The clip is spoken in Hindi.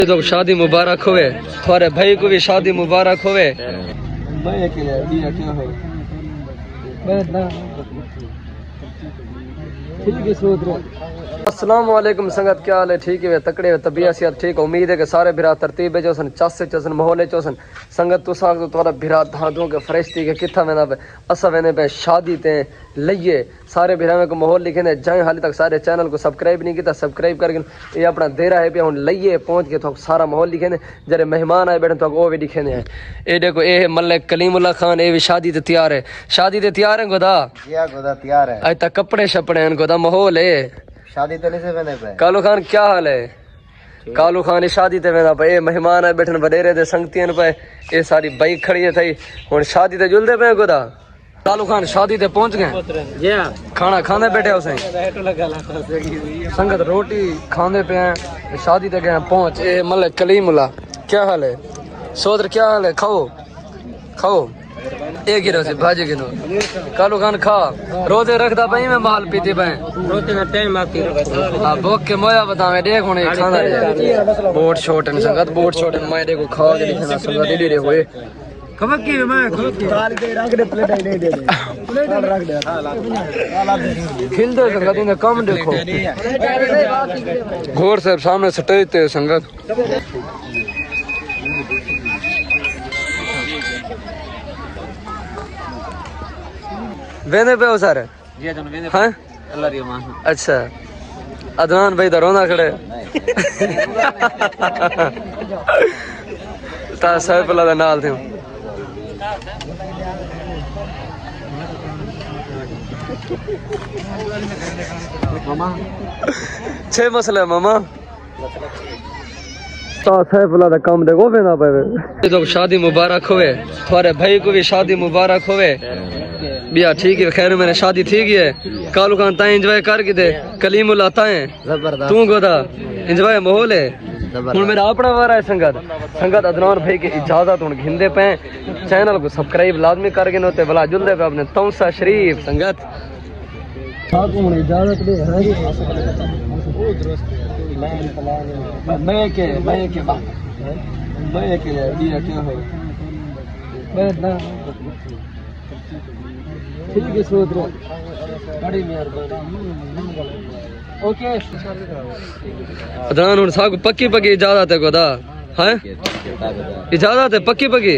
तो शादी मुबारक होवे, तुम्हारे भाई को भी शादी मुबारक होवे। अस्सलाम वालेकुम संगत, क्या हाल है? ठीक है तकड़े तबीयत सेहत ठीक। उम्मीद है कि सारे बिरा तरतीब है जो सन चस चसन माहौल चोसन संगत तो साग तो तुम्हारा बिरा धादों के फरिश्ती के किथा वेना पे असा वेने पे शादी ते लइए सारे बिरावे को माहौल लिखे ने जाए। हाली तक सारे चैनल को सब्सक्राइब नहीं किया, सब्सक्राइब करके ये अपना देरा है पे हुन लइए पहुंच के तो सारा माहौल लिखे ने। जरे मेहमान आए बैठे तो वो भी लिखे ने। ए देखो ए मलिक कलीमुल्लाह खान, ए भी शादी ते तैयार है। शादी ते तैयार है गोदा? गोदा तैयार है। आज तक कपड़े शपड़े हैं गोदा, माहौल है शादी तो नहीं से बने पे। कालू खान क्या हाल है? कालू खान शादी ते वेना पे, ए मेहमान है बैठन बडेरे दे संगतियन पे, ए सारी बाइक खड़ी है थई हुन शादी ते जुलदे पे गोदा। कालू खान शादी ते पहुंच गए, खाना खाने बैठे हो सही संगत, रोटी खाने पे हैं, शादी ते गए पहुंच। ए मलिक कलीमुल्लाह क्या हाल है? सोदर क्या हाल है? खाओ खाओ एक गिरो से भाजी गिनो। कालू खान खा रोजे रखदा पई मैं माल पीती पे रोते का टाइम आती हां भूख के मोया बतावे देख हुन खाना रे बोट शॉट इन संगत, बोट शॉट इन मैं देखो खा के दिखना संगत दे रे होए खबर की मैं काल दे रख दे प्लेट दे दे प्लेट रख दे खिल दो संगत इन कम देखो घोर साहब सामने सटेते संगत। वेने पे हो सारे हाँ? अच्छा अदनान भाई तो रोना खड़े ता सैफुल्लाह दा नाल थे। छे मसले मामा ता सैफुल्लाह दा काम देखो वेना पे। तो शादी मुबारक होवे, तुम्हारे भाई को भी शादी मुबारक होवे। बिया ठीक है खैर मैंने शादी ठीक है। कालू खान ताए एंजॉय कर के दे कलीमुल्लाह ताए तू गोदा एंजॉय माहौल है। हुन मेरा अपना वारा है संगत, संगत अदनान भाई की इजाजत हुन घिंदे पे। चैनल को सब्सक्राइब लाजमी करके नोते भला जुलदे पे अपने तौसा शरीफ संगत हुन इजाजत दे मैं के बिया क्या हो बैठना ठीक है सोच रहे बड़ी मेहरबानी ओके। अदनान हुन साग पक्की पक्की इजाजत है गोदा हैं? इजाजत है पक्की पक्की।